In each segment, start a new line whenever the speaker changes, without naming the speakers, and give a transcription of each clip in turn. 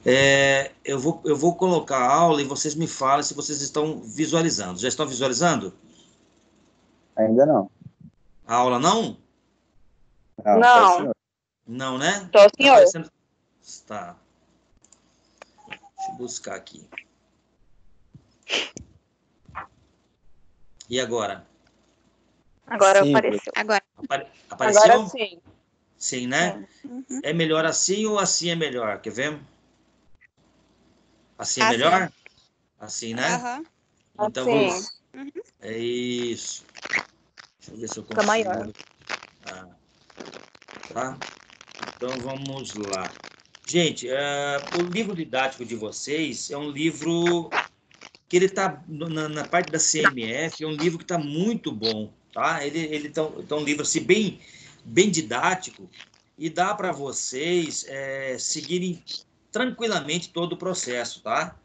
Eu vou colocar a aula e vocês me falam se vocês estão visualizando. Já estão visualizando?
Ainda não.
A aula não?
Não, tá,
Não,
senhor.
Não, né?
tô,
Tá
senhor.
aparecendo? Tá. Deixa eu buscar aqui. E agora?
Agora
Sim,
apareceu.
Apareceu?
Agora sim.
Sim, né?
Sim. Uhum.
É melhor assim ou assim é melhor? Quer ver? Assim é
Assim.
melhor? Assim, né?
Aham.
Então
Assim.
vamos. É isso. Deixa eu ver se eu
Fica maior.
consigo. Tá? Então vamos lá. Gente, o livro didático de vocês é um livro que ele está na parte da CMF, é um livro que está muito bom, tá? Ele tá um livro assim, bem didático e dá para vocês seguirem tranquilamente todo o processo, tá?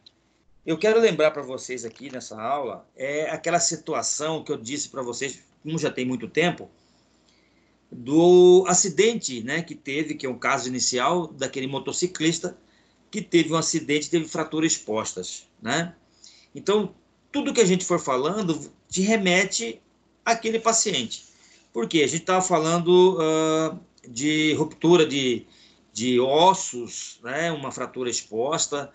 Eu quero lembrar para vocês aqui nessa aula aquela situação que eu disse para vocês, como já tem muito tempo, do acidente, né, que teve, que é um caso inicial daquele motociclista que teve um acidente, teve fraturas expostas, né? Então, tudo que a gente for falando te remete àquele paciente. Por quê? A gente estava falando de ruptura de ossos, né? Uma fratura exposta,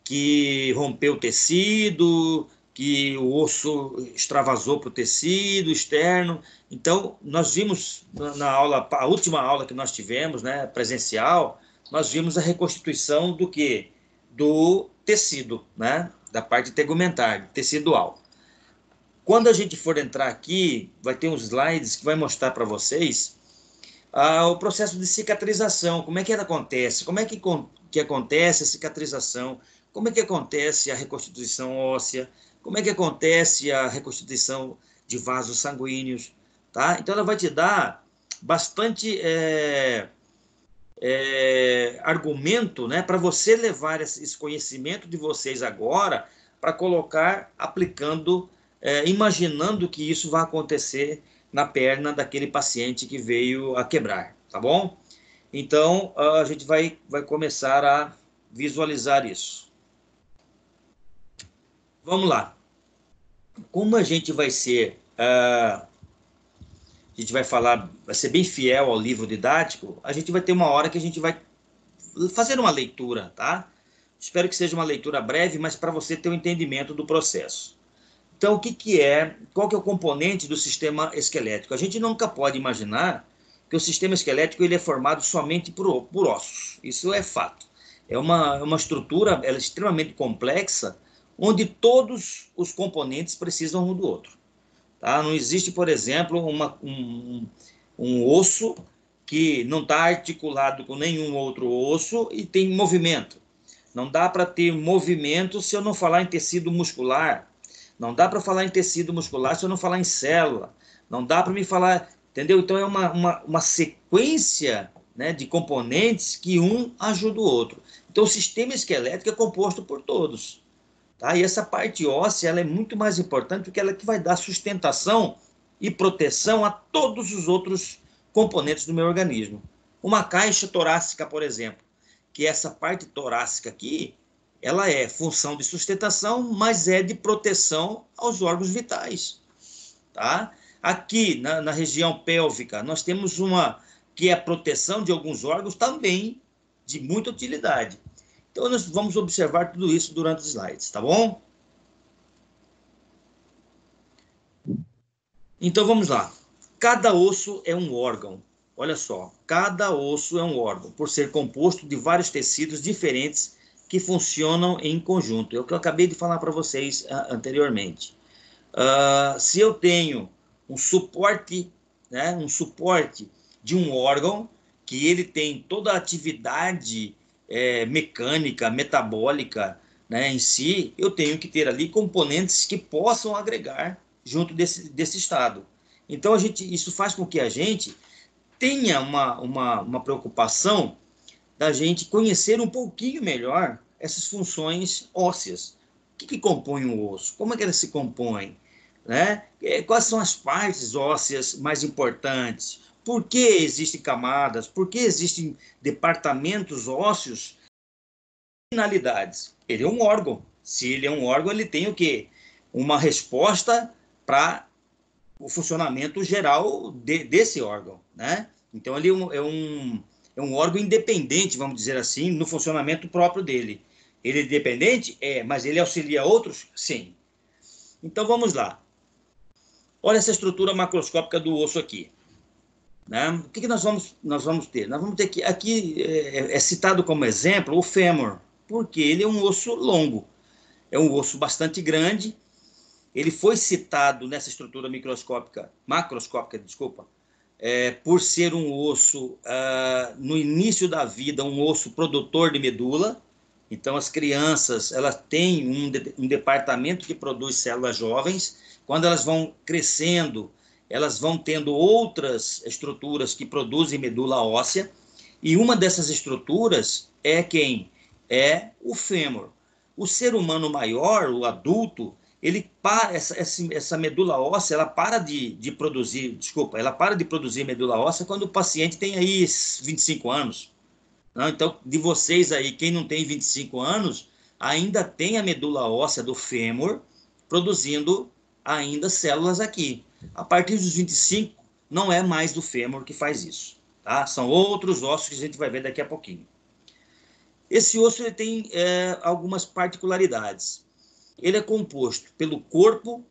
que rompeu o tecido, que o osso extravasou para o tecido externo. Então, nós vimos na aula, a última aula que nós tivemos, né, presencial, nós vimos a reconstituição do quê? Do tecido, né, da parte tegumentar, tecidual. Quando a gente for entrar aqui, vai ter uns slides que vai mostrar para vocês o processo de cicatrização, como é que ela acontece, como é que acontece a cicatrização, como é que acontece a reconstituição óssea, como é que acontece a reconstituição de vasos sanguíneos, tá? Então ela vai te dar bastante argumento, né, para você levar esse conhecimento de vocês agora para colocar, aplicando, imaginando que isso vai acontecer na perna daquele paciente que veio a quebrar, tá bom? Então, a gente vai começar a visualizar isso. Vamos lá. Como a gente vai ser, a gente vai falar, vai ser bem fiel ao livro didático, a gente vai ter uma hora que a gente vai fazer uma leitura, tá? Espero que seja uma leitura breve, mas para você ter um entendimento do processo. Então, qual que é o componente do sistema esquelético? A gente nunca pode imaginar que o sistema esquelético ele é formado somente por ossos. Isso é fato. É uma estrutura ela é extremamente complexa, onde todos os componentes precisam um do outro. Tá? Não existe, por exemplo, um osso que não está articulado com nenhum outro osso e tem movimento. Não dá para ter movimento se eu não falar em tecido muscular. Não dá para falar em tecido muscular se eu não falar em célula. Não dá para me falar, entendeu? Então é uma sequência, né, de componentes que um ajuda o outro. Então o sistema esquelético é composto por todos. Tá? E essa parte óssea ela é muito mais importante porque ela é que vai dar sustentação e proteção a todos os outros componentes do meu organismo. Uma caixa torácica, por exemplo, que essa parte torácica aqui, ela é função de sustentação, mas é de proteção aos órgãos vitais. Tá? Aqui, na região pélvica, nós temos uma que é a proteção de alguns órgãos também de muita utilidade. Então, nós vamos observar tudo isso durante os slides, tá bom? Então, vamos lá. Cada osso é um órgão. Olha só, cada osso é um órgão, por ser composto de vários tecidos diferentes que funcionam em conjunto. É o que eu acabei de falar para vocês anteriormente. Se eu tenho um suporte, né, um suporte de um órgão, que ele tem toda a atividade mecânica, metabólica, né, em si, eu tenho que ter ali componentes que possam agregar junto desse estado. Então, isso faz com que a gente tenha uma preocupação da gente conhecer um pouquinho melhor essas funções ósseas. O que compõe o osso? Como é que ele se compõe? Né? Quais são as partes ósseas mais importantes? Por que existem camadas? Por que existem departamentos ósseos? Finalidades. Ele é um órgão. Se ele é um órgão, ele tem o quê? Uma resposta para o funcionamento geral desse órgão, né? Então, ele é um órgão independente, vamos dizer assim, no funcionamento próprio dele. Ele é independente? É, mas ele auxilia outros? Sim. Então, vamos lá. Olha essa estrutura macroscópica do osso aqui. Né? O que nós vamos ter? Nós vamos ter que, aqui é citado como exemplo o fêmur, porque ele é um osso longo, é um osso bastante grande. Ele foi citado nessa estrutura macroscópica, desculpa, por ser um osso, no início da vida, um osso produtor de medula. Então, as crianças, elas têm um departamento que produz células jovens. Quando elas vão crescendo, elas vão tendo outras estruturas que produzem medula óssea. E uma dessas estruturas é quem? É o fêmur. O ser humano maior, o adulto, ele para, essa medula óssea, ela para de produzir, ela para de produzir medula óssea quando o paciente tem aí 25 anos. Não, então, de vocês aí, quem não tem 25 anos, ainda tem a medula óssea do fêmur produzindo ainda células aqui. A partir dos 25, não é mais do fêmur que faz isso. Tá? São outros ossos que a gente vai ver daqui a pouquinho. Esse osso ele tem algumas particularidades. Ele é composto pelo corpo,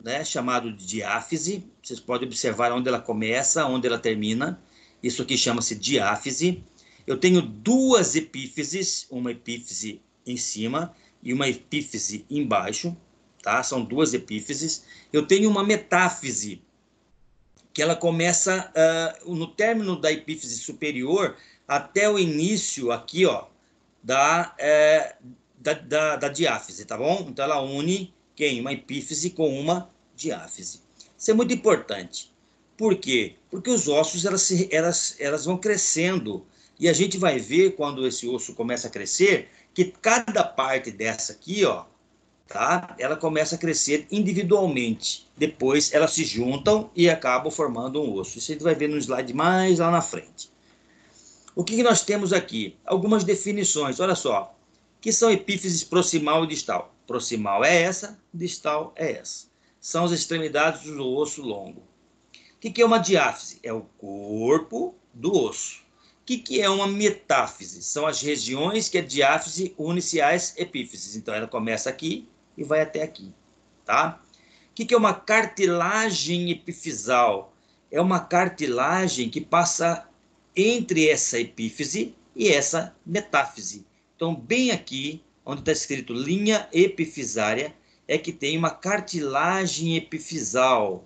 né, chamado de diáfise. Vocês podem observar onde ela começa, onde ela termina. Isso aqui chama-se diáfise. Eu tenho duas epífises, uma epífise em cima e uma epífise embaixo, tá? São duas epífises. Eu tenho uma metáfise, que ela começa no término da epífise superior até o início aqui, ó, da diáfise, tá bom? Então, ela une quem? Uma epífise com uma diáfise. Isso é muito importante. Por quê? Porque os ossos, elas vão crescendo. E a gente vai ver, quando esse osso começa a crescer, que cada parte dessa aqui, ó, tá? Ela começa a crescer individualmente. Depois, elas se juntam e acabam formando um osso. Isso a gente vai ver no slide mais lá na frente. O que nós temos aqui? Algumas definições, olha só. Que são epífises proximal e distal. Proximal é essa, distal é essa. São as extremidades do osso longo. O que é uma diáfise? É o corpo do osso. O que é uma metáfise? São as regiões que a diáfise une-se às epífises. Então, ela começa aqui e vai até aqui. Tá? O que é uma cartilagem epifisal? É uma cartilagem que passa entre essa epífise e essa metáfise. Então, bem aqui, onde está escrito linha epifisária, é que tem uma cartilagem epifisal.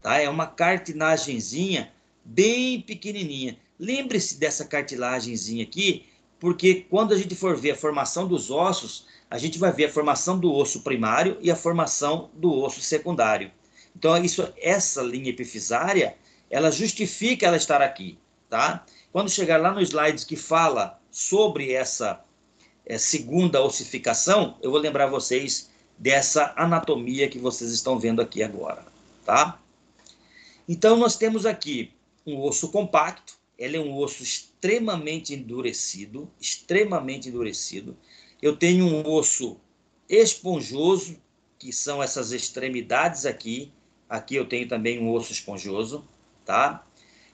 Tá? É uma cartilagenzinha bem pequenininha. Lembre-se dessa cartilagenzinha aqui, porque quando a gente for ver a formação dos ossos, a gente vai ver a formação do osso primário e a formação do osso secundário. Então, essa linha epifisária, ela justifica ela estar aqui. Tá? Quando chegar lá no slide que fala sobre essa segunda ossificação, eu vou lembrar vocês dessa anatomia que vocês estão vendo aqui agora. Tá? Então, nós temos aqui um osso compacto, ele é um osso extremamente endurecido, Eu tenho um osso esponjoso, que são essas extremidades aqui. Aqui eu tenho também um osso esponjoso, tá?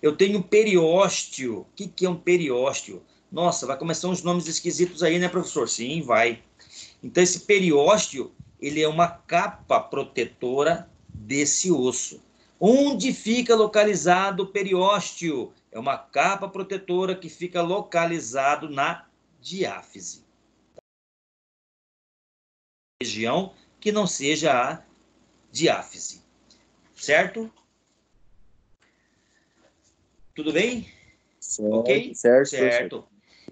Eu tenho um periósteo. O que é um periósteo? Nossa, vai começar uns nomes esquisitos aí, né, professor? Sim, vai. Então, esse periósteo, ele é uma capa protetora desse osso. Onde fica localizado o periósteo? É uma capa protetora que fica localizado na diáfise. Região que não seja a diáfise. Certo? Tudo bem?
Certo,
Ok?
certo.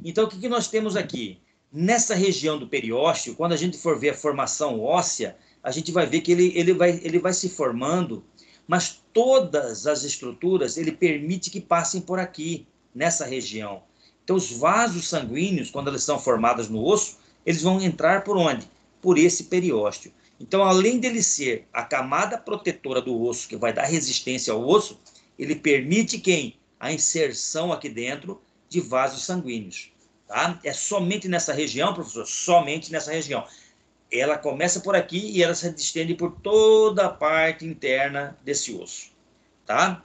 Então, o que nós temos aqui? Nessa região do periósteo, quando a gente for ver a formação óssea, a gente vai ver que ele vai se formando, mas todas as estruturas, ele permite que passem por aqui, nessa região. Então, os vasos sanguíneos, quando eles são formados no osso, eles vão entrar por onde? Por esse periósteo. Então, além dele ser a camada protetora do osso, que vai dar resistência ao osso, ele permite quem? A inserção aqui dentro de vasos sanguíneos. Tá? É somente nessa região, professor, somente nessa região. Ela começa por aqui e ela se estende por toda a parte interna desse osso. Tá?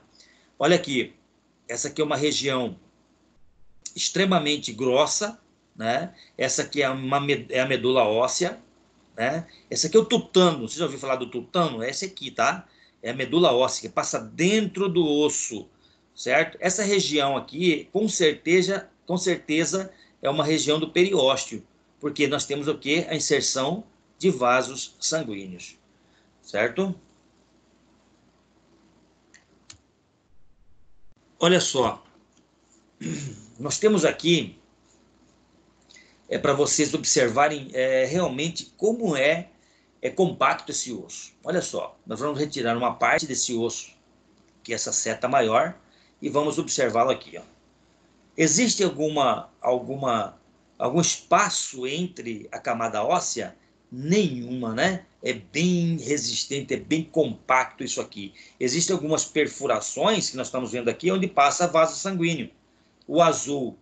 Olha aqui, essa aqui é uma região extremamente grossa, né? Essa aqui é a medula óssea, né? Essa aqui é o tutano. Você já ouviu falar do tutano? Essa aqui, tá? É a medula óssea que passa dentro do osso, certo? Essa região aqui, com certeza é uma região do periósteo, porque nós temos o quê? A inserção de vasos sanguíneos, certo? Olha só, nós temos aqui, para vocês observarem realmente como é compacto esse osso. Olha só, nós vamos retirar uma parte desse osso, que é essa seta maior, e vamos observá-lo aqui. Ó. Existe algum espaço entre a camada óssea? Nenhuma, né? É bem resistente, é bem compacto isso aqui. Existem algumas perfurações, que nós estamos vendo aqui, onde passa vaso sanguíneo. O azul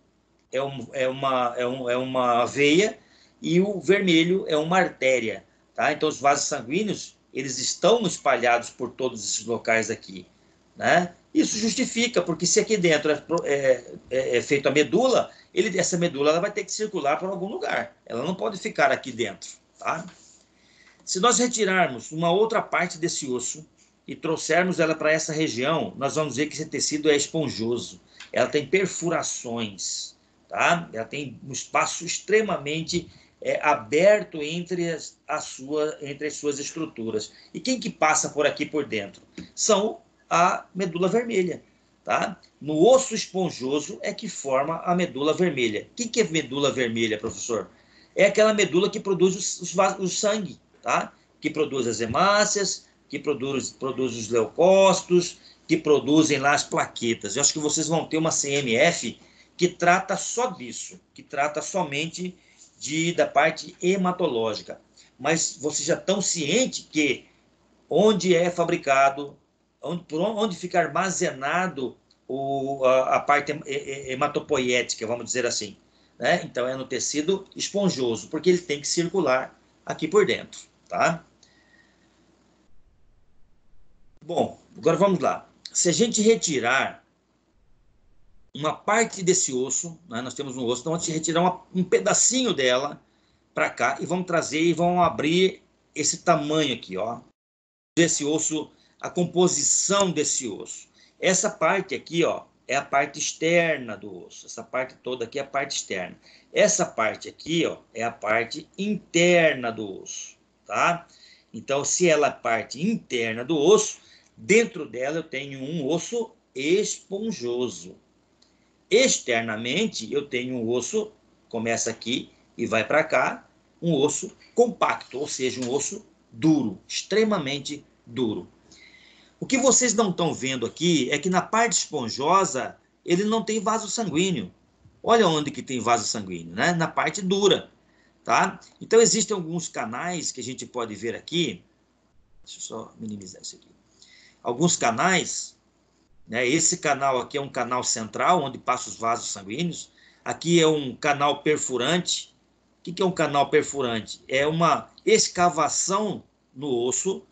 é uma veia e o vermelho é uma artéria. Tá? Então, os vasos sanguíneos, eles estão espalhados por todos esses locais aqui. Né? Isso justifica, porque se aqui dentro é feita a medula, essa medula ela vai ter que circular por algum lugar. Ela não pode ficar aqui dentro. Tá? Se nós retirarmos uma outra parte desse osso e trouxermos ela para essa região, nós vamos ver que esse tecido é esponjoso. Ela tem perfurações. Tá? Ela tem um espaço extremamente aberto entre as suas estruturas. E quem que passa por aqui por dentro? São a medula vermelha. Tá? No osso esponjoso é que forma a medula vermelha. O que é medula vermelha, professor? É aquela medula que produz o sangue, tá? Que produz as hemácias, que produz os leucócitos, que produzem lá as plaquetas. Eu acho que vocês vão ter uma CMF que trata só disso, que trata somente da parte hematológica. Mas vocês já estão cientes que onde é fabricado, onde fica armazenado a parte hematopoética, vamos dizer assim. Né? Então, é no tecido esponjoso, porque ele tem que circular aqui por dentro. Tá? Bom, agora vamos lá. Se a gente retirar uma parte desse osso, né? Nós temos um osso, então vamos retirar um pedacinho dela para cá e vamos trazer e vamos abrir esse tamanho aqui, ó. Desse osso, a composição desse osso. Essa parte aqui, ó, é a parte externa do osso. Essa parte toda aqui é a parte externa. Essa parte aqui, ó, é a parte interna do osso, tá? Então, se ela é a parte interna do osso, dentro dela eu tenho um osso esponjoso. Externamente, eu tenho um osso, começa aqui e vai para cá, um osso compacto, ou seja, um osso duro, extremamente duro. O que vocês não estão vendo aqui é que na parte esponjosa, ele não tem vaso sanguíneo. Olha onde que tem vaso sanguíneo, né? Na parte dura, tá? Então, existem alguns canais que a gente pode ver aqui. Deixa eu só minimizar isso aqui. Alguns canais, né? Esse canal aqui é um canal central, onde passam os vasos sanguíneos. Aqui é um canal perfurante. O que é um canal perfurante? É uma escavação no osso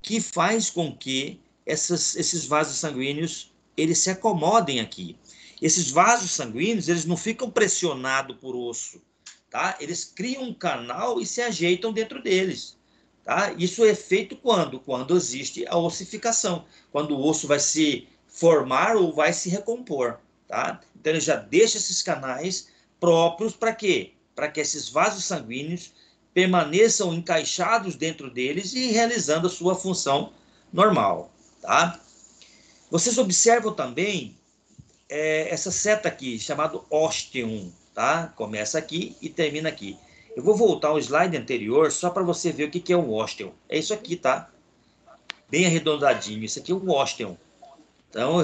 que faz com que esses vasos sanguíneos eles se acomodem aqui. Esses vasos sanguíneos eles não ficam pressionados por osso, tá? Eles criam um canal e se ajeitam dentro deles. Tá? Isso é feito quando? Quando existe a ossificação, quando o osso vai se formar ou vai se recompor. Tá? Então ele já deixa esses canais próprios para quê? Para que esses vasos sanguíneos permaneçam encaixados dentro deles e realizando a sua função normal. Tá? Vocês observam também essa seta aqui, chamado osteum. Tá? Começa aqui e termina aqui. Eu vou voltar ao slide anterior só para você ver o que é o osteum. É isso aqui, tá? Bem arredondadinho. Isso aqui é o osteum. Então,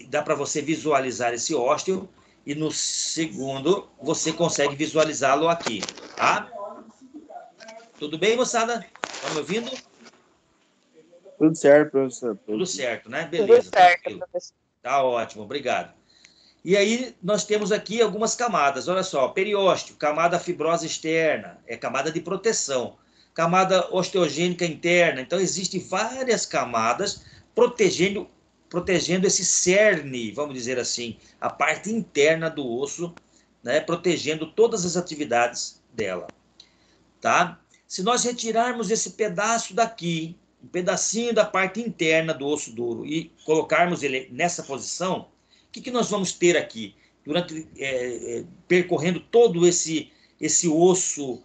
dá para você visualizar esse osteum e no segundo você consegue visualizá-lo aqui, tá? Tudo bem, moçada? Estão me ouvindo?
Tudo certo, professor.
Tudo certo, né?
Tudo
Beleza,
certo,
tranquilo.
professor.
Tá ótimo, obrigado. E aí nós temos aqui algumas camadas, olha só, periósteo, camada fibrosa externa, é camada de proteção, camada osteogênica interna, então existem várias camadas protegendo esse cerne, vamos dizer assim, a parte interna do osso, né, protegendo todas as atividades dela, tá? Se nós retirarmos esse pedaço daqui, um pedacinho da parte interna do osso duro e colocarmos ele nessa posição, o que nós vamos ter aqui? Durante percorrendo todo esse osso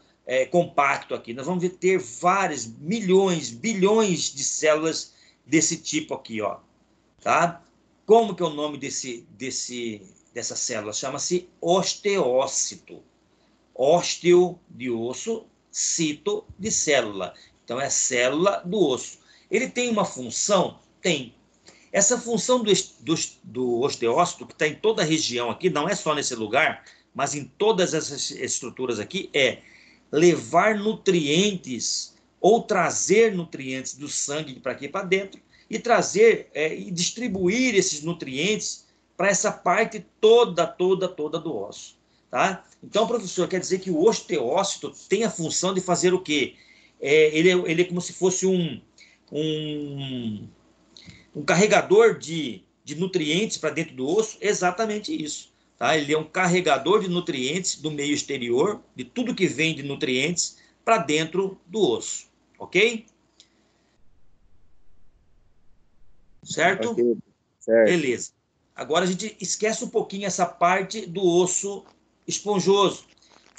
compacto aqui, nós vamos ter vários milhões, bilhões de células desse tipo aqui, ó, tá? Como que é o nome dessa célula? Chama-se osteócito. Ósteo de osso, cito de célula. Então é célula do osso. Ele tem uma função? Tem. Essa função do osteócito, que está em toda a região aqui, não é só nesse lugar, mas em todas essas estruturas aqui, é levar nutrientes ou trazer nutrientes do sangue para aqui para dentro e trazer e distribuir esses nutrientes para essa parte toda do osso. Tá? Então, professor, quer dizer que o osteócito tem a função de fazer o quê? Ele é como se fosse um carregador de nutrientes para dentro do osso, exatamente isso. Tá? Ele é um carregador de nutrientes do meio exterior, de tudo que vem de nutrientes, para dentro do osso. Ok? Certo?
Ok, certo.
Beleza. Agora a gente esquece um pouquinho essa parte do osso esponjoso.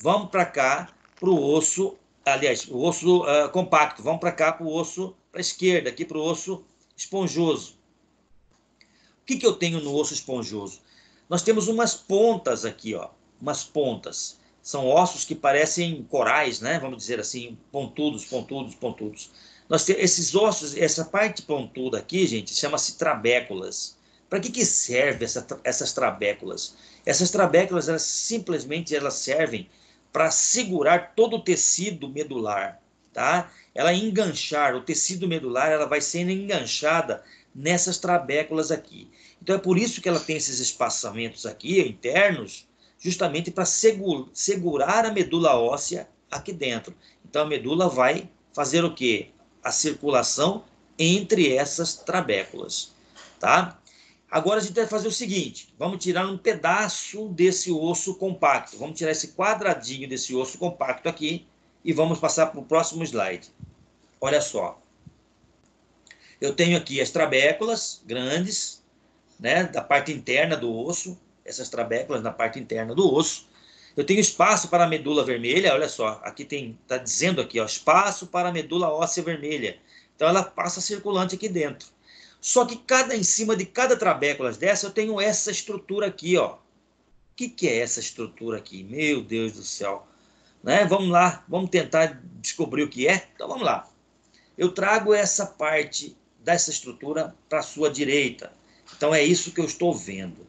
Vamos para cá, para o osso, aliás, o osso compacto. Vamos para cá, para o osso, para a esquerda, aqui para o osso esponjoso. O que eu tenho no osso esponjoso? Nós temos umas pontas aqui, ó, umas pontas. São ossos que parecem corais, né? Vamos dizer assim, pontudos, pontudos, pontudos. Nós temos esses ossos, essa parte pontuda aqui, gente, chama-se trabéculas. Para que servem essas trabéculas? Essas trabéculas, elas simplesmente elas servem para segurar todo o tecido medular, tá? Ela enganchar, o tecido medular, ela vai sendo enganchada nessas trabéculas aqui. Então é por isso que ela tem esses espaçamentos aqui internos, justamente para segurar a medula óssea aqui dentro. Então a medula vai fazer o quê? A circulação entre essas trabéculas, tá? Agora a gente vai fazer o seguinte, vamos tirar um pedaço desse osso compacto, vamos tirar esse quadradinho desse osso compacto aqui e vamos passar para o próximo slide. Olha só, eu tenho aqui as trabéculas grandes, né, da parte interna do osso, essas trabéculas na parte interna do osso. Eu tenho espaço para a medula vermelha, olha só, aqui está dizendo aqui, ó, espaço para a medula óssea vermelha. Então ela passa circulante aqui dentro. Só que em cima de cada trabécula dessa eu tenho essa estrutura aqui, ó. O que é essa estrutura aqui? Meu Deus do céu. Né? Vamos lá, vamos tentar descobrir o que é? Então vamos lá. Eu trago essa parte dessa estrutura para a sua direita. Então é isso que eu estou vendo.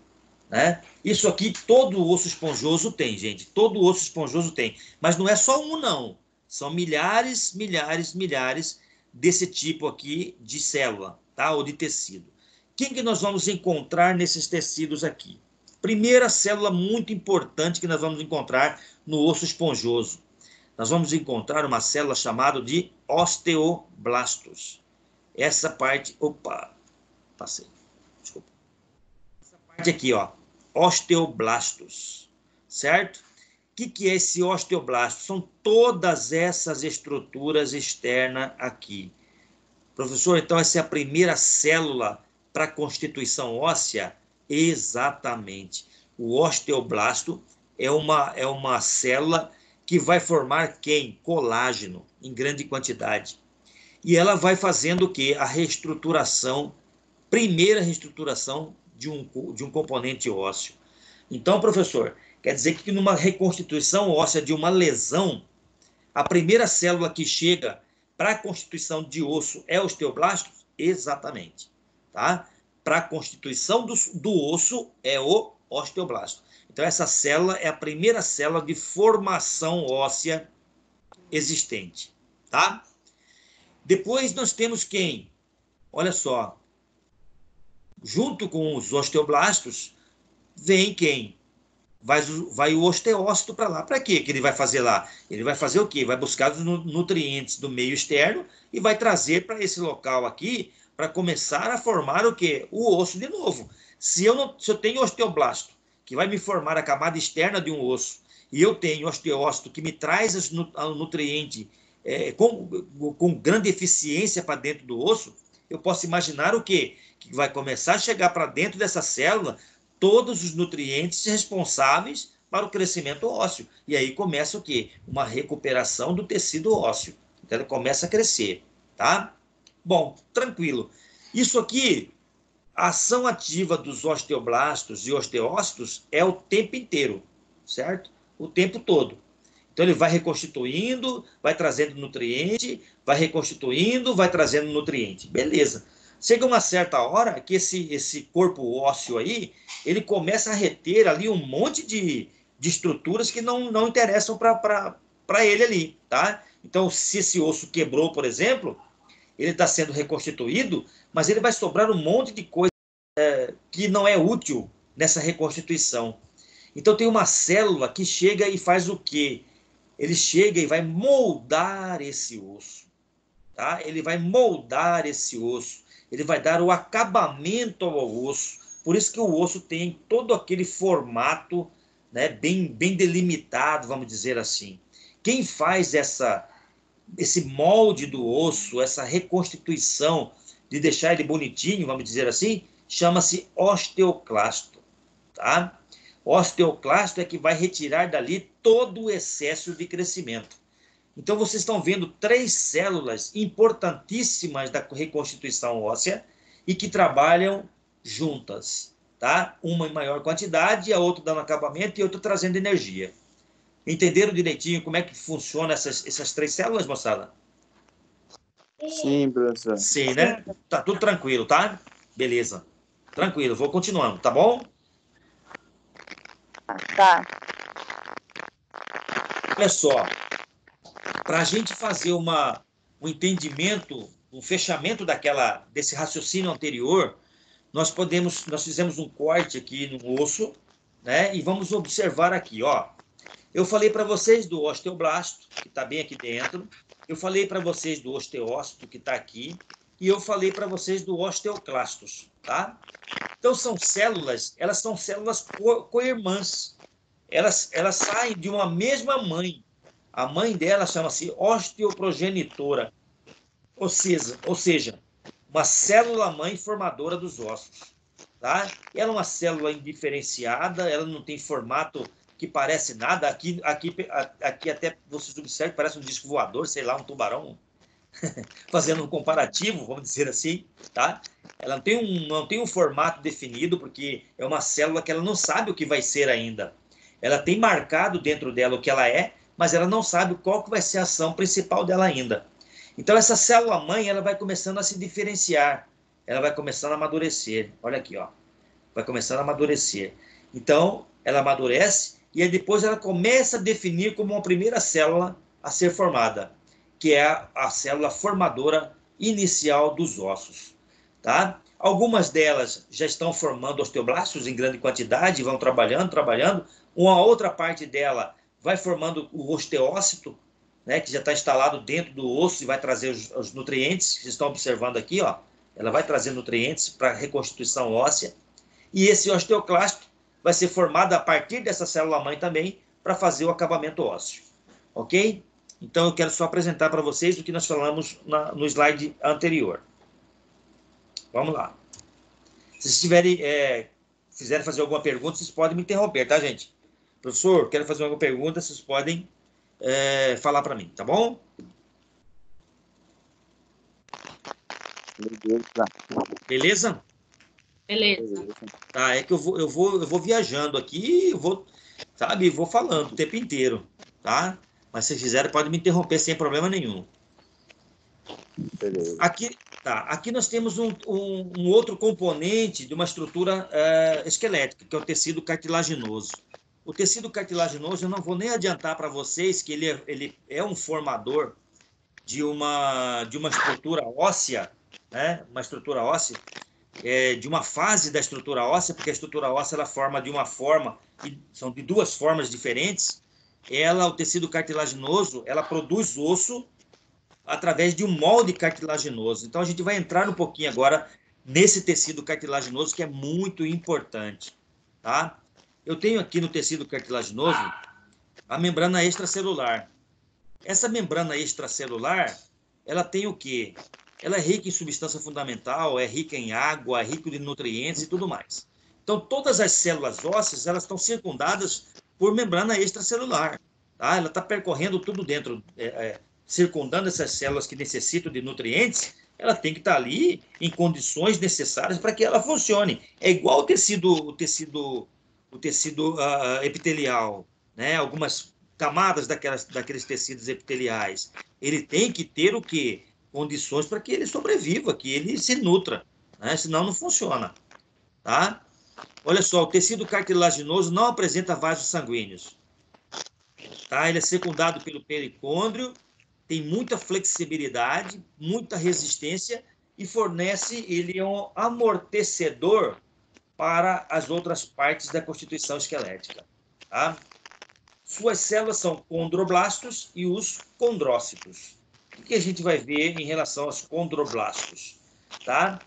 Né? Isso aqui todo osso esponjoso tem, gente. Todo osso esponjoso tem. Mas não é só um, não. São milhares, milhares, milhares desse tipo aqui de célula, tá? Ou de tecido. Quem que nós vamos encontrar nesses tecidos aqui? Primeira célula muito importante que nós vamos encontrar no osso esponjoso. Nós vamos encontrar uma célula chamada de osteoblastos. Essa parte... Opa! Passei. Desculpa. Essa parte aqui, ó. Osteoblastos. Certo? O que é esse osteoblasto? São todas essas estruturas externas aqui. Professor, então essa é a primeira célula para a constituição óssea? Exatamente. O osteoblasto é uma célula que vai formar quem? Colágeno, em grande quantidade. E ela vai fazendo o quê? A reestruturação, primeira reestruturação de um componente ósseo. Então, professor, quer dizer que numa reconstituição óssea de uma lesão, a primeira célula que chega para a constituição de osso é o osteoblasto? Exatamente. Tá? Para a constituição do osso é o osteoblasto. Então, essa célula é a primeira célula de formação óssea existente. Tá? Depois nós temos quem? olha só, junto com os osteoblastos, vem quem? Vai o osteócito para lá. Para quê que ele vai fazer lá? Ele vai fazer o quê? Vai buscar os nutrientes do meio externo e vai trazer para esse local aqui para começar a formar o quê? O osso de novo. Se eu tenho osteoblasto, que vai me formar a camada externa de um osso, e eu tenho osteócito que me traz o nutriente com grande eficiência para dentro do osso, eu posso imaginar o quê? Que vai começar a chegar para dentro dessa célula todos os nutrientes responsáveis para o crescimento ósseo. E aí começa o quê? Uma recuperação do tecido ósseo. Então ele começa a crescer, tá? Bom, tranquilo. Isso aqui, a ação ativa dos osteoblastos e osteócitos é o tempo inteiro, certo? O tempo todo. Então ele vai reconstituindo, vai trazendo nutriente, vai reconstituindo, vai trazendo nutriente. Beleza. Chega uma certa hora que esse corpo ósseo aí, ele começa a reter ali um monte de estruturas que não interessam para ele ali, tá? Então, se esse osso quebrou, por exemplo, ele está sendo reconstituído, mas ele vai sobrar um monte de coisa que não é útil nessa reconstituição. Então, tem uma célula que chega e faz o quê? Ele chega e vai moldar esse osso, tá? Ele vai moldar esse osso, ele vai dar o acabamento ao osso. Por isso que o osso tem todo aquele formato, né, bem delimitado, vamos dizer assim. Quem faz esse molde do osso, essa reconstituição de deixar ele bonitinho, vamos dizer assim, chama-se osteoclasto, tá? Osteoclasto é que vai retirar dali todo o excesso de crescimento. Então, vocês estão vendo 3 células importantíssimas da reconstituição óssea e que trabalham juntas, tá? Uma em maior quantidade, a outra dando acabamento e a outra trazendo energia. Entenderam direitinho como é que funciona essas 3 células, moçada?
Sim, professor.
Sim, né? Tá tudo tranquilo, tá? Beleza. Tranquilo, vou continuando, tá bom?
Tá.
Olha só, para a gente fazer um entendimento, um fechamento desse raciocínio anterior, nós fizemos um corte aqui no osso, né? E vamos observar aqui, ó. Eu falei para vocês do osteoblasto, que está bem aqui dentro. Eu falei para vocês do osteócito, que está aqui. E eu falei para vocês do osteoclastos, tá? Então, elas são células co-irmãs. Elas saem de uma mesma mãe. A mãe dela chama-se osteoprogenitora, ou seja, uma célula-mãe formadora dos ossos. Tá? Ela é uma célula indiferenciada, ela não tem formato que parece nada. Aqui até vocês observam, parece um disco voador, sei lá, um tubarão, fazendo um comparativo, vamos dizer assim. Tá? Ela não tem um formato definido, porque é uma célula que ela não sabe o que vai ser ainda. Ela tem marcado dentro dela o que ela é, mas ela não sabe qual que vai ser a ação principal dela ainda. Então, essa célula-mãe, ela vai começando a se diferenciar, ela vai começando a amadurecer. Olha aqui, ó. Vai começando a amadurecer. Então, ela amadurece e aí depois ela começa a definir como uma primeira célula a ser formada, que é a célula formadora inicial dos ossos. Tá? Algumas delas já estão formando osteoblastos em grande quantidade, vão trabalhando. Uma outra parte dela vai formando o osteócito, né, que já está instalado dentro do osso e vai trazer os nutrientes, que vocês estão observando aqui, ó. Ela vai trazer nutrientes para a reconstituição óssea. E esse osteoclasto vai ser formado a partir dessa célula-mãe também para fazer o acabamento ósseo. Ok? Então, eu quero só apresentar para vocês o que nós falamos no slide anterior. Vamos lá. Se vocês quiserem fazer alguma pergunta, vocês podem me interromper, tá, gente? Professor, quero fazer alguma pergunta, vocês podem falar para mim, tá bom? Beleza?
Beleza.
Tá, é que eu vou viajando aqui, vou falando o tempo inteiro, tá? Mas se quiserem, podem me interromper sem problema nenhum.
Beleza.
Aqui nós temos um outro componente de uma estrutura esquelética, que é o tecido cartilaginoso. O tecido cartilaginoso, eu não vou nem adiantar para vocês que ele é um formador de uma estrutura óssea né? Uma estrutura óssea, de uma fase da estrutura óssea, porque a estrutura óssea ela forma de uma forma, são de duas formas diferentes. O tecido cartilaginoso, ela produz osso através de um molde cartilaginoso. Então, a gente vai entrar um pouquinho agora nesse tecido cartilaginoso, que é muito importante, tá? Eu tenho aqui no tecido cartilaginoso a membrana extracelular. Essa membrana extracelular, ela tem o quê? Ela é rica em substância fundamental, é rica em água, é rica de nutrientes e tudo mais. Então, todas as células ósseas, elas estão circundadas por membrana extracelular. Tá? Ela está percorrendo tudo dentro, circundando essas células que necessitam de nutrientes. Ela tem que estar ali em condições necessárias para que ela funcione. É igual o tecido epitelial, né? Algumas camadas daqueles tecidos epiteliais. Ele tem que ter o quê? Condições para que ele sobreviva, que ele se nutra, né? Senão não funciona, tá? Olha só, o tecido cartilaginoso não apresenta vasos sanguíneos, tá? Ele é secundado pelo pericôndrio, tem muita flexibilidade, muita resistência e ele é um amortecedor para as outras partes da constituição esquelética, tá? Suas células são condroblastos e os condrócitos. O que a gente vai ver em relação aos condroblastos? Tá?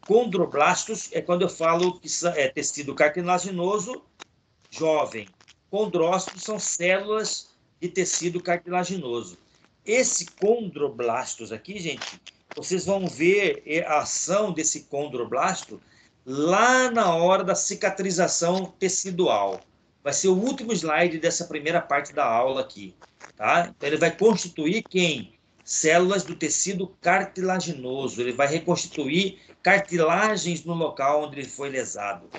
Condroblastos é quando eu falo que é tecido cartilaginoso jovem. Condrócitos são células de tecido cartilaginoso. Esse condroblastos aqui, gente, vocês vão ver a ação desse condroblasto lá na hora da cicatrização tecidual. Vai ser o último slide dessa primeira parte da aula aqui, tá? Então, ele vai constituir quem? Células do tecido cartilaginoso. Ele vai reconstituir cartilagens no local onde ele foi lesado,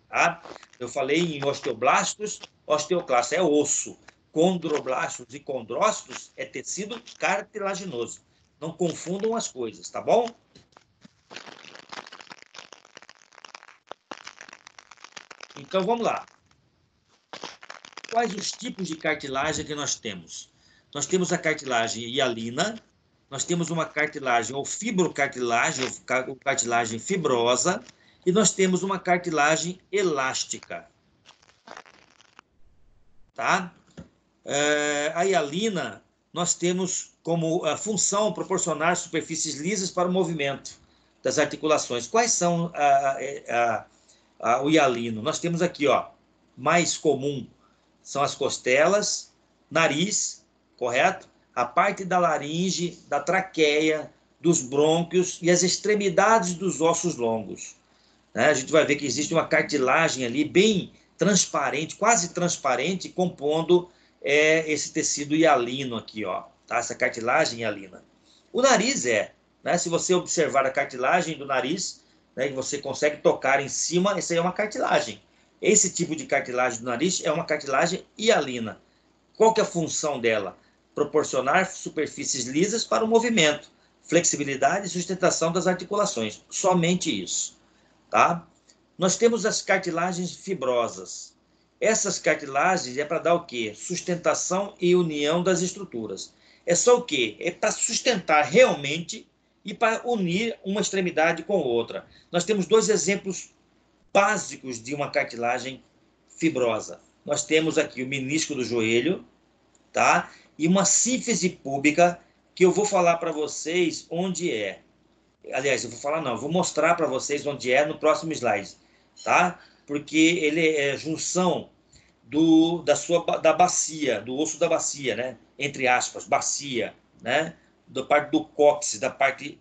tá? Eu falei em osteoblastos, osteoclasto é osso. Condroblastos e condrócitos é tecido cartilaginoso. Não confundam as coisas, tá bom? Então, vamos lá. Quais os tipos de cartilagem que nós temos? Nós temos a cartilagem hialina, nós temos uma cartilagem ou fibrocartilagem, ou cartilagem fibrosa, e nós temos uma cartilagem elástica. Tá? A hialina, nós temos como função proporcionar superfícies lisas para o movimento das articulações. Quais são o hialino? Nós temos aqui, ó, mais comum são as costelas, nariz, correto? A parte da laringe, da traqueia, dos brônquios e as extremidades dos ossos longos. Né? A gente vai ver que existe uma cartilagem ali bem transparente, quase transparente, compondo esse tecido hialino aqui, ó, tá? Essa cartilagem hialina. O nariz né? Se você observar a cartilagem do nariz, né, que você consegue tocar em cima, essa aí é uma cartilagem. Esse tipo de cartilagem do nariz é uma cartilagem hialina. Qual que é a função dela? Proporcionar superfícies lisas para o movimento, flexibilidade e sustentação das articulações. Somente isso, tá? Nós temos as cartilagens fibrosas. Essas cartilagens é para dar o quê? Sustentação e união das estruturas. É só o quê? É para sustentar realmente e para unir uma extremidade com outra. Nós temos dois exemplos básicos de uma cartilagem fibrosa. Nós temos aqui o menisco do joelho, tá? E uma sínfise púbica, que eu vou falar para vocês onde é. Aliás, eu vou falar não, eu vou mostrar para vocês onde é no próximo slide, tá? Porque ele é junção da bacia, do osso da bacia, né? Entre aspas, bacia, né? Da parte do cóccix, da parte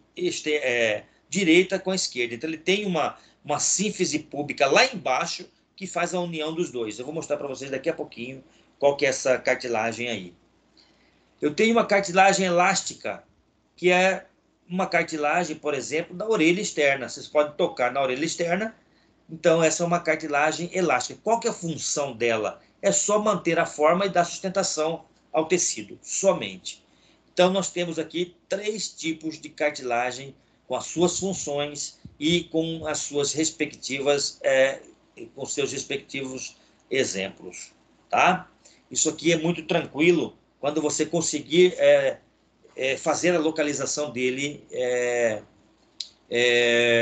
direita com a esquerda. Então, ele tem uma sínfise púbica lá embaixo que faz a união dos dois. Eu vou mostrar para vocês daqui a pouquinho qual que é essa cartilagem aí. Eu tenho uma cartilagem elástica, que é uma cartilagem, por exemplo, da orelha externa. Vocês podem tocar na orelha externa. Então, essa é uma cartilagem elástica. Qual que é a função dela? É só manter a forma e dar sustentação ao tecido, somente. Então, nós temos aqui 3 tipos de cartilagem com as suas funções e com as suas respectivas, com seus respectivos exemplos, tá? Isso aqui é muito tranquilo quando você conseguir fazer a localização dele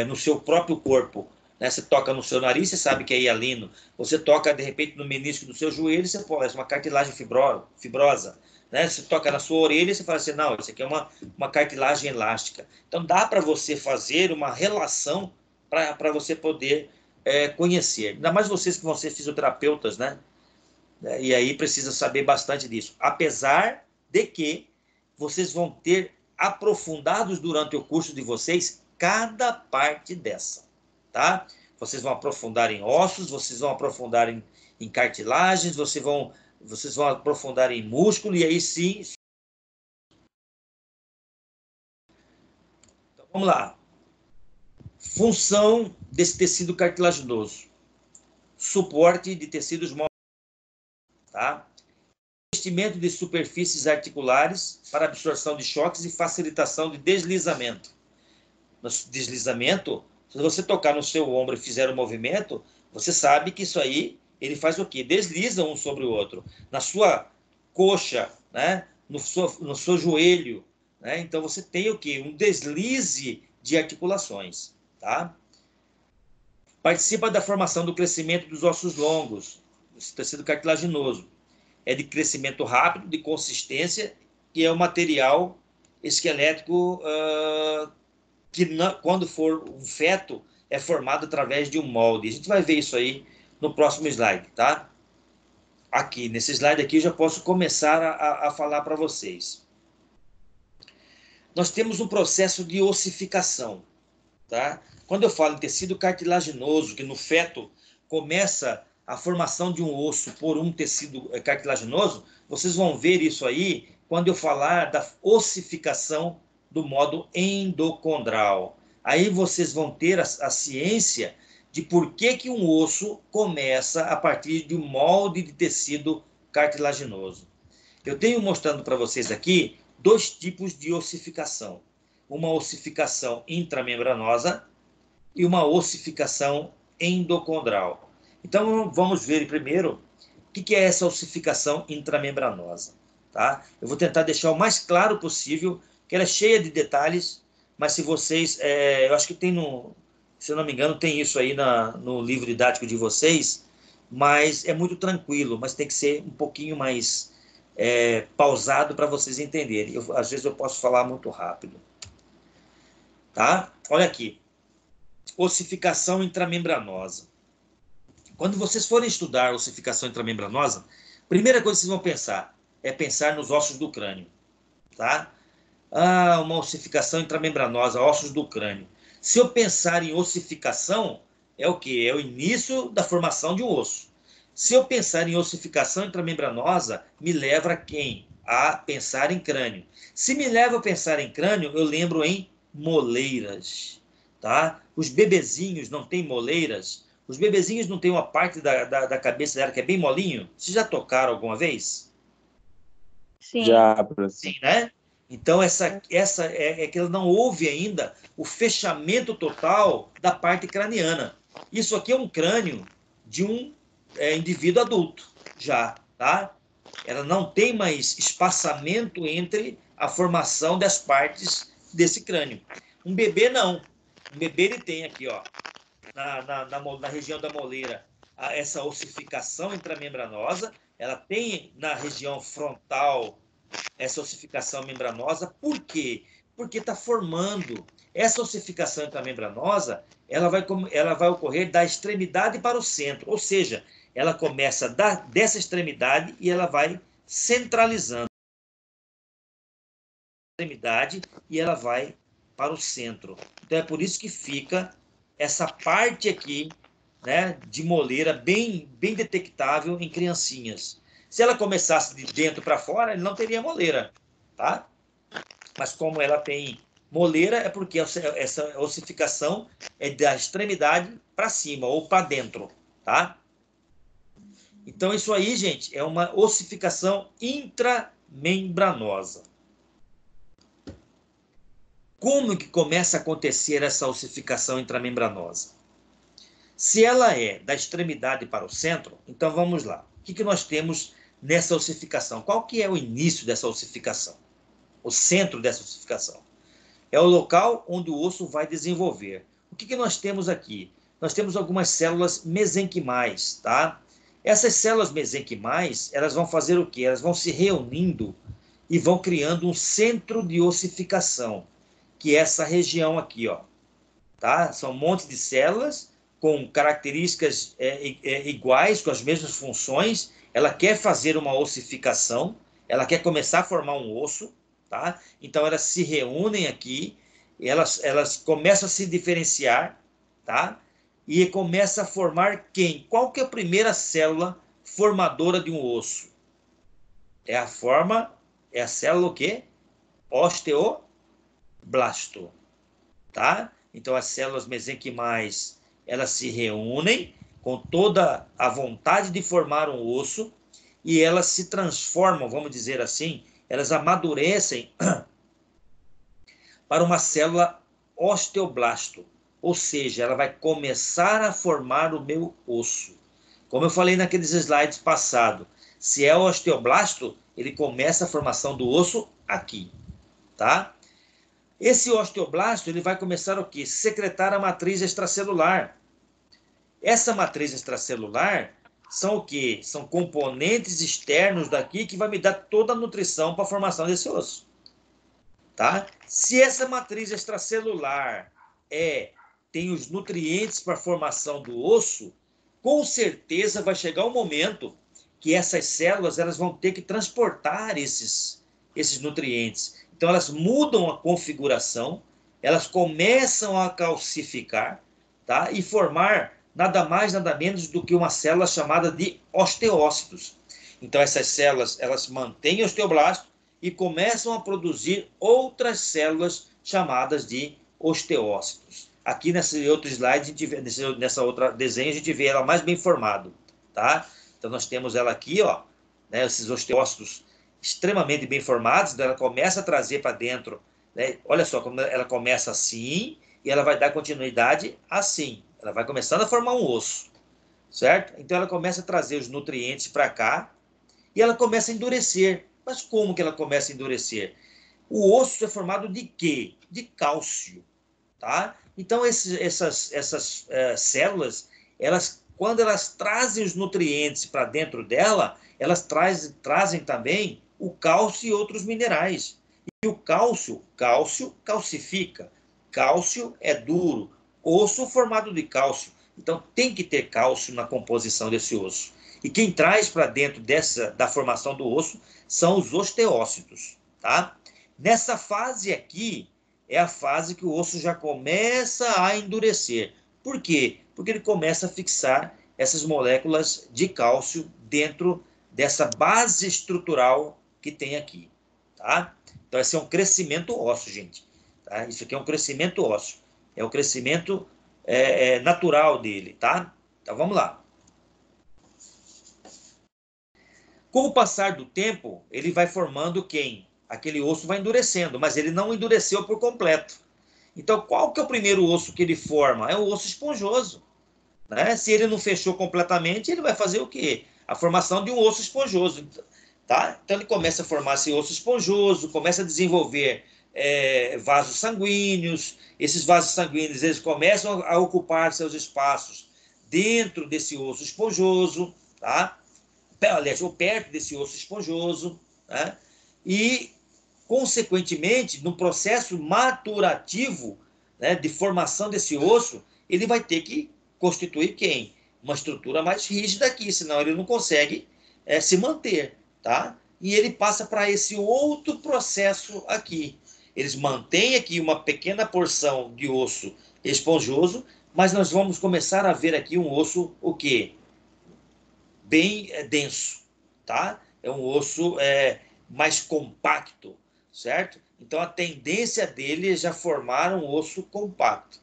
no seu próprio corpo. Né? Você toca no seu nariz, você sabe que é hialino. Você toca, de repente, no menisco do seu joelho, você pode, é uma cartilagem fibrosa. Né? Você toca na sua orelha, você fala assim, não, isso aqui é uma cartilagem elástica. Então, dá para você fazer uma relação para você poder conhecer. Ainda mais vocês que vão ser fisioterapeutas, né? E aí precisa saber bastante disso. Apesar de que vocês vão ter aprofundados durante o curso de vocês cada parte dessa, tá? Vocês vão aprofundar em ossos, vocês vão aprofundar em cartilagens, vocês vão aprofundar em músculo, e aí sim... Então, vamos lá. Função desse tecido cartilaginoso. Suporte de tecidos móveis, tá? Revestimento de superfícies articulares para absorção de choques e facilitação de deslizamento. No deslizamento, se você tocar no seu ombro e fizer um movimento, você sabe que isso aí, ele faz o quê? Desliza um sobre o outro. Na sua coxa, né? no seu joelho. Né? Então, você tem o quê? Um deslize de articulações. Tá? Participa da formação do crescimento dos ossos longos, esse tecido cartilaginoso. É de crescimento rápido, de consistência, e é um material esquelético que, quando for um feto, é formado através de um molde. A gente vai ver isso aí no próximo slide, tá? Aqui, nesse slide aqui, eu já posso começar a falar para vocês. Nós temos um processo de ossificação, tá? Quando eu falo em tecido cartilaginoso, que no feto começa a formação de um osso por um tecido cartilaginoso, vocês vão ver isso aí quando eu falar da ossificação do modo endocondral. Aí vocês vão ter a ciência de por que um osso começa a partir de um molde de tecido cartilaginoso. Eu tenho mostrando para vocês aqui 2 tipos de ossificação. Uma ossificação intramembranosa e uma ossificação endocondral. Então, vamos ver primeiro o que é essa ossificação intramembranosa. Tá? Eu vou tentar deixar o mais claro possível, que ela é cheia de detalhes, mas se vocês... eu acho que tem se eu não me engano, tem isso aí no livro didático de vocês, mas é muito tranquilo, mas tem que ser um pouquinho mais pausado para vocês entenderem. Às vezes eu posso falar muito rápido. Tá? Olha aqui. Ossificação intramembranosa. Quando vocês forem estudar ossificação intramembranosa, a primeira coisa que vocês vão pensar é pensar nos ossos do crânio. Tá? Uma ossificação intramembranosa, ossos do crânio. Se eu pensar em ossificação, é o quê? É o início da formação de um osso. Se eu pensar em ossificação intramembranosa, me leva a quem? A pensar em crânio. Se me leva a pensar em crânio, eu lembro em moleiras. Tá? Os bebezinhos não têm moleiras. Os bebezinhos não têm uma parte da cabeça dela que é bem molinho. Vocês já tocaram alguma vez?
Sim.
Já, professor.
Sim, né? Então, essa é que não houve ainda o fechamento total da parte craniana. Isso aqui é um crânio de um indivíduo adulto, já, tá? Ela não tem mais espaçamento entre a formação das partes desse crânio. Um bebê, não. Um bebê, ele tem aqui, ó, na região da moleira, essa ossificação intramembranosa. Ela tem na região frontal essa ossificação membranosa. Por quê? Porque está formando. Essa ossificação intramembranosa, ela vai ocorrer da extremidade para o centro, ou seja, ela começa dessa extremidade e ela vai centralizando a extremidade e ela vai para o centro. Então é por isso que fica essa parte aqui, né, de moleira bem detectável em criancinhas. Se ela começasse de dentro para fora, ele não teria moleira, tá? Mas como ela tem moleira, é porque essa ossificação é da extremidade para cima ou para dentro, tá? Então isso aí, gente, é uma ossificação intramembranosa. Como que começa a acontecer essa ossificação intramembranosa? Se ela é da extremidade para o centro, então vamos lá. O que nós temos nessa ossificação? Qual que é o início dessa ossificação? O centro dessa ossificação? é o local onde o osso vai desenvolver. O que nós temos aqui? Nós temos algumas células mesenquimais, tá? Essas células mesenquimais, elas vão fazer o quê? Elas vão se reunindo e vão criando um centro de ossificação, que é essa região aqui, ó, tá? São um monte de células com características iguais, com as mesmas funções. Ela quer fazer uma ossificação, ela quer começar a formar um osso, tá? Então elas se reúnem aqui, elas começam a se diferenciar, tá? E começa a formar quem? Qual que é a primeira célula formadora de um osso? É a célula o quê? Osteoblasto, tá? Então as células mesenquimais, elas se reúnem com toda a vontade de formar um osso e elas se transformam, vamos dizer assim, elas amadurecem para uma célula osteoblasto, ou seja, ela vai começar a formar o meu osso. Como eu falei naqueles slides passados, se é o osteoblasto, ele começa a formação do osso aqui, tá? Esse osteoblasto, ele vai começar o quê? Secretar a matriz extracelular. Essa matriz extracelular são o quê? São componentes externos daqui que vai me dar toda a nutrição para a formação desse osso. Tá? Se essa matriz extracelular tem os nutrientes para a formação do osso, com certeza vai chegar um momento que essas células elas vão ter que transportar esses nutrientes. Então elas mudam a configuração, elas começam a calcificar, tá? E formar nada mais, nada menos do que uma célula chamada de osteócitos. Então essas células elas mantêm o osteoblasto e começam a produzir outras células chamadas de osteócitos. Aqui nesse outro slide, nessa outra desenho, a gente vê ela mais bem formado, tá? Então nós temos ela aqui, ó, né, esses osteócitos extremamente bem formados, então ela começa a trazer para dentro, né? Olha só como ela começa assim e ela vai dar continuidade assim. Ela vai começando a formar um osso, certo? Então ela começa a trazer os nutrientes para cá e ela começa a endurecer. Mas como que ela começa a endurecer? O osso é formado de quê? De cálcio, tá? Então essas células, quando elas trazem os nutrientes para dentro dela, elas trazem também o cálcio e outros minerais. E o cálcio calcifica. Cálcio é duro. Osso formado de cálcio. Então tem que ter cálcio na composição desse osso. E quem traz para dentro da formação do osso são os osteócitos, tá? Nessa fase aqui, é a fase que o osso já começa a endurecer. Por quê? Porque ele começa a fixar essas moléculas de cálcio dentro dessa base estrutural que tem aqui, tá? Então, esse é um crescimento ósseo, gente. Tá? Isso aqui é um crescimento ósseo. É o crescimento natural dele, tá? Então, vamos lá. Com o passar do tempo, ele vai formando quem? Aquele osso vai endurecendo, mas ele não endureceu por completo. Então, qual que é o primeiro osso que ele forma? É o osso esponjoso, né? Se ele não fechou completamente, ele vai fazer o quê? A formação de um osso esponjoso, tá? Então, ele começa a formar esse osso esponjoso, começa a desenvolver vasos sanguíneos. Esses vasos sanguíneos, eles começam a ocupar seus espaços dentro desse osso esponjoso, tá? Aliás, ou perto desse osso esponjoso, né? E, consequentemente, no processo maturativo, né, de formação desse osso, ele vai ter que constituir quem? Uma estrutura mais rígida aqui, senão ele não consegue se manter, tá? E ele passa para esse outro processo aqui. Eles mantêm aqui uma pequena porção de osso esponjoso, mas nós vamos começar a ver aqui um osso, o quê? Bem denso, tá? É um osso mais compacto, certo? Então a tendência dele é já formar um osso compacto.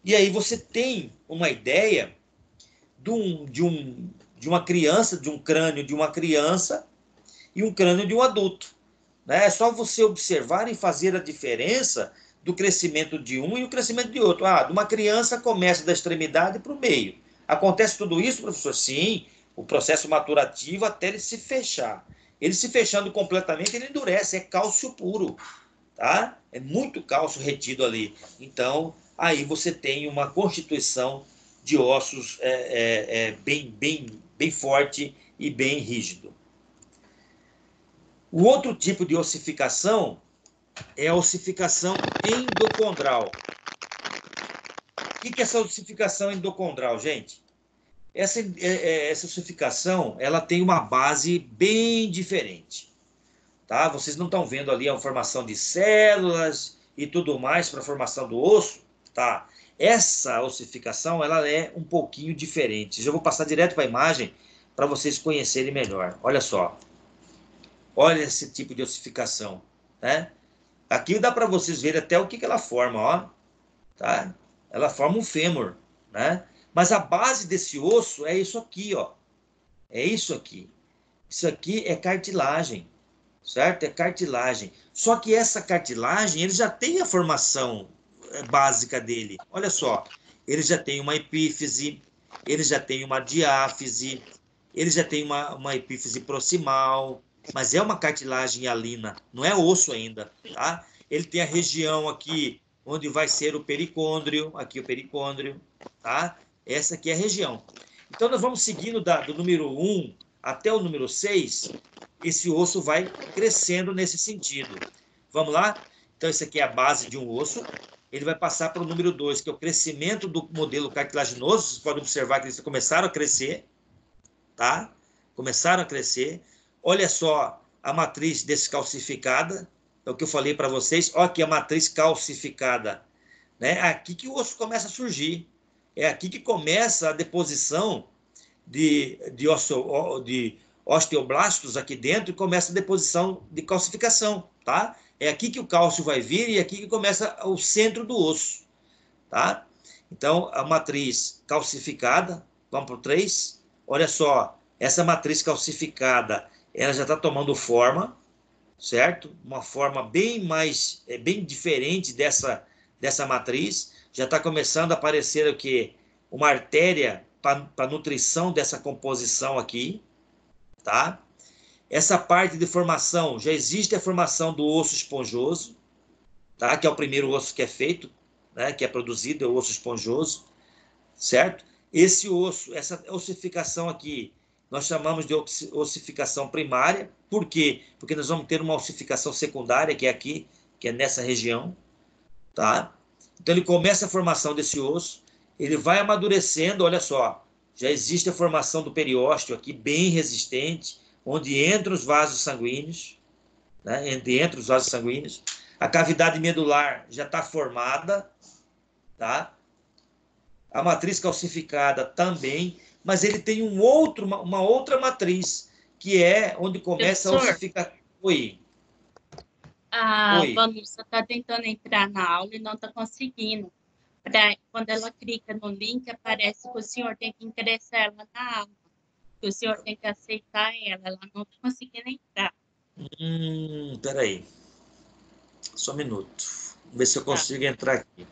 E aí você tem uma ideia de uma criança, de um crânio de uma criança e um crânio de um adulto, né? É só você observar e fazer a diferença do crescimento de um e o crescimento de outro. De uma criança começa da extremidade para o meio. Acontece tudo isso, professor? Sim, o processo maturativo até ele se fechar. Ele se fechando completamente, ele endurece, é cálcio puro. tá? É muito cálcio retido ali. Então, aí você tem uma constituição de ossos bem forte e bem rígido. O outro tipo de ossificação é a ossificação endocondral. O que é essa ossificação endocondral, gente? Essa ossificação, ela tem uma base bem diferente, tá? Vocês não estão vendo ali a formação de células e tudo mais para a formação do osso, tá? Essa ossificação, ela é um pouquinho diferente. Já vou passar direto para a imagem para vocês conhecerem melhor. Olha só. Olha esse tipo de ossificação, né? Aqui dá para vocês verem até o que ela forma, ó, tá? Ela forma um fêmur, né? Mas a base desse osso é isso aqui, ó. É isso aqui. Isso aqui é cartilagem, certo? É cartilagem. Só que essa cartilagem, ele já tem a formação básica dele. Olha só, ele já tem uma epífise, ele já tem uma diáfise, ele já tem uma epífise proximal, mas é uma cartilagem hialina, não é osso ainda, tá? Ele tem a região aqui onde vai ser o pericôndrio, aqui o pericôndrio, tá? Essa aqui é a região. Então, nós vamos seguindo do número 1 até o número 6, esse osso vai crescendo nesse sentido. Vamos lá? Então, isso aqui é a base de um osso. Ele vai passar para o número 2, que é o crescimento do modelo cartilaginoso. Vocês podem observar que eles começaram a crescer, tá? Começaram a crescer. Olha só a matriz descalcificada. É o que eu falei para vocês. Olha aqui a matriz calcificada. Né? É aqui que o osso começa a surgir. É aqui que começa a deposição de osteoblastos aqui dentro e começa a deposição de calcificação, tá? É aqui que o cálcio vai vir e é aqui que começa o centro do osso, tá? Então, a matriz calcificada, vamos para o 3. Olha só, essa matriz calcificada, ela já está tomando forma, certo? Uma forma bem diferente dessa matriz. Já está começando a aparecer o que? Uma artéria para nutrição dessa composição aqui, tá? Essa parte de formação, já existe a formação do osso esponjoso, tá? Que é o primeiro osso que é feito, né? Que é produzido, é o osso esponjoso, certo? Esse osso, essa ossificação aqui, nós chamamos de ossificação primária. Por quê? Porque nós vamos ter uma ossificação secundária, que é aqui, que é nessa região, tá? Então ele começa a formação desse osso, ele vai amadurecendo, olha só, já existe a formação do periósteo aqui, bem resistente, onde entram os vasos sanguíneos, né? Entre os vasos sanguíneos. A cavidade medular já está formada, tá? A matriz calcificada também, mas ele tem uma outra matriz, que é onde começa a ossificação. Oi.
A Vanusa está tentando entrar na aula e não está conseguindo. Quando ela clica no link, aparece que o senhor tem que ingressar ela na aula. Que o senhor tem que aceitar ela não está conseguindo entrar.
Peraí. Só um minuto. Vamos ver se eu consigo entrar aqui.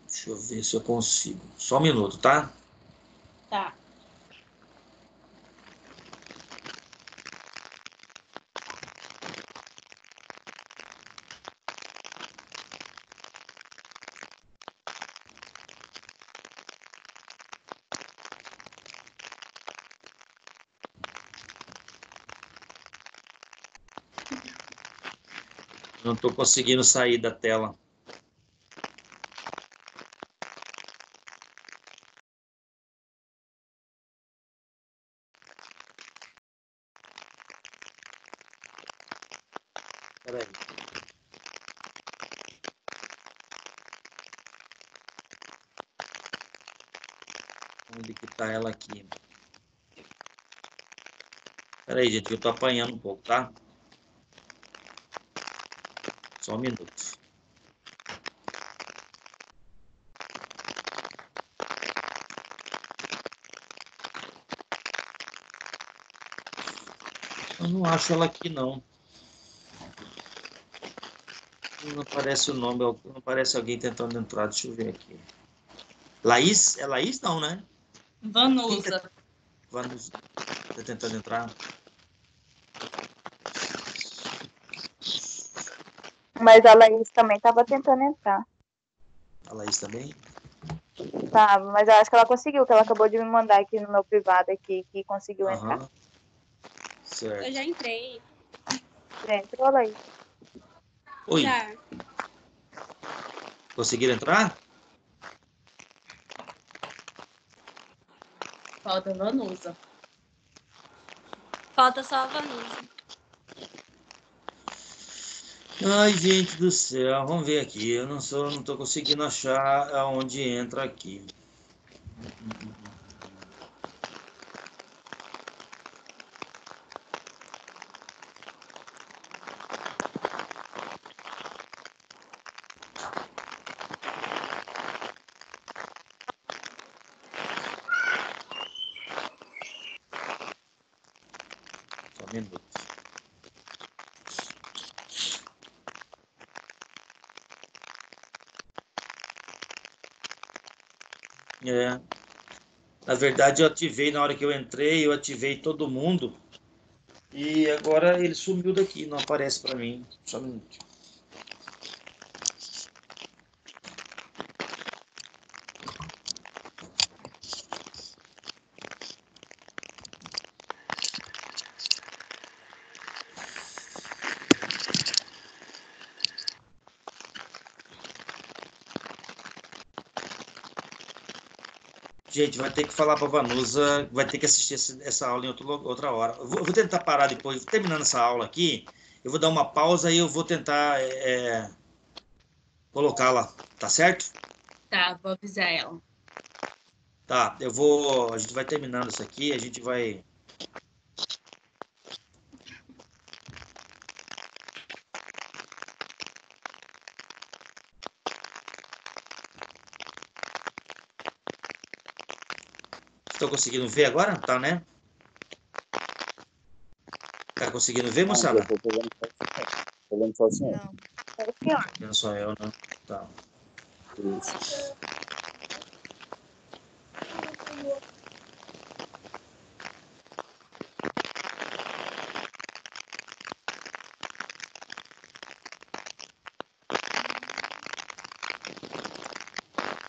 Deixa eu ver se eu consigo. Só um minuto, tá?
Tá.
Não estou conseguindo sair da tela. Peraí. Onde que está ela aqui? Peraí, gente, eu estou apanhando um pouco, tá? Só um minuto. Eu não acho ela aqui, não. Não aparece o nome, não aparece alguém tentando entrar. Deixa eu ver aqui. Laís? É Laís, não, né?
Vanusa.
Vanusa. Tá tentando entrar?
Mas a Laís também estava tentando entrar.
A Laís também?
Tá, mas eu acho que ela conseguiu, que ela acabou de me mandar aqui no meu privado aqui, que conseguiu entrar.
Certo.
Eu já entrei.
Já entrou, Laís?
Oi,
Já.
conseguiram entrar?
Falta a Vanusa. Falta só a Vanusa.
Ai, gente do céu, vamos ver aqui. Eu não tô conseguindo achar aonde entra aqui. Só um minuto. É. Na verdade, eu ativei na hora que eu entrei, eu ativei todo mundo. E agora ele sumiu daqui, não aparece para mim. Só um minuto. Gente, vai ter que falar para a Vanusa, vai ter que assistir essa aula em outra hora. Eu vou tentar parar depois, terminando essa aula aqui, eu vou dar uma pausa e eu vou tentar colocá-la, tá certo?
Tá, vou avisar ela.
Tá, a gente vai terminando isso aqui, a gente vai... Estou conseguindo ver agora? Tá, né? Tá conseguindo ver, moçada?
Eu tô vendo só o senhor.
Não. É o senhor.
Não sou eu, não. Tá.
Isso.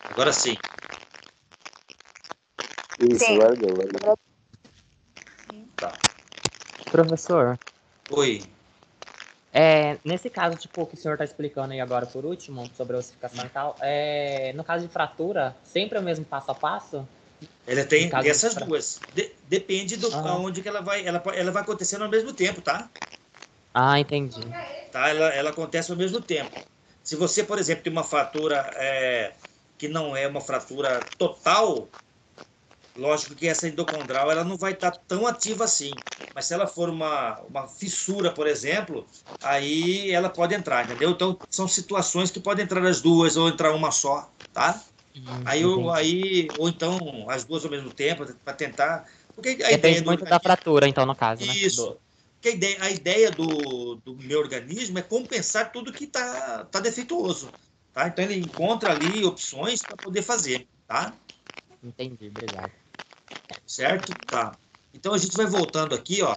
Agora sim.
Isso,
Sim.
largou.
Tá.
Professor,
Oi.
nesse caso, tipo, que o senhor está explicando aí agora por último, sobre a ossificação e tal, no caso de fratura, sempre é o mesmo passo a passo?
Ela
No
tem
caso
essas duas. Depende do
Aham.
aonde que ela vai. Ela vai acontecendo ao mesmo tempo, tá?
Ah, entendi.
Tá? Ela acontece ao mesmo tempo. Se você, por exemplo, tem uma fratura que não é uma fratura total, lógico que essa endocondral ela não vai estar tão ativa assim. Mas se ela for uma fissura, por exemplo, aí ela pode entrar, entendeu? Então, são situações que podem entrar as duas ou entrar uma só, tá?
Entendi.
Ou então as duas ao mesmo tempo, para tentar. Porque a ideia
Depende
do
muito da
organismo.
fratura, então, no caso, né?
Isso. Porque a ideia do meu organismo é compensar tudo que tá defeituoso. Tá? Então ele encontra ali opções para poder fazer. Tá?
Entendi, obrigado.
Certo? Tá. Então a gente vai voltando aqui, ó,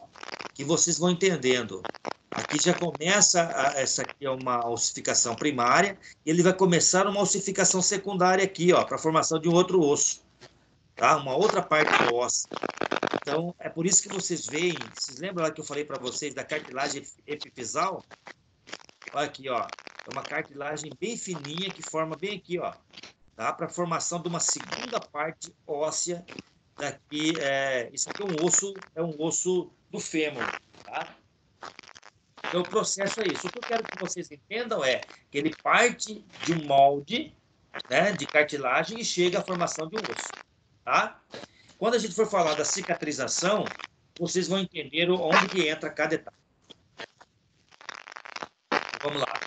que vocês vão entendendo. Aqui já começa, essa aqui é uma ossificação primária, e ele vai começar uma ossificação secundária aqui, ó, para a formação de um outro osso, tá? Uma outra parte do osso. Então, é por isso que vocês veem, vocês lembram lá que eu falei para vocês da cartilagem epifisal? Olha aqui, ó, é uma cartilagem bem fininha que forma bem aqui, ó, tá? Para a formação de uma segunda parte óssea daqui, isso aqui é um osso do fêmur, tá? Então, o processo é isso. O que eu quero que vocês entendam é que ele parte de um molde, né, de cartilagem e chega à formação de um osso, tá? Quando a gente for falar da cicatrização, vocês vão entender onde que entra cada etapa. Vamos lá.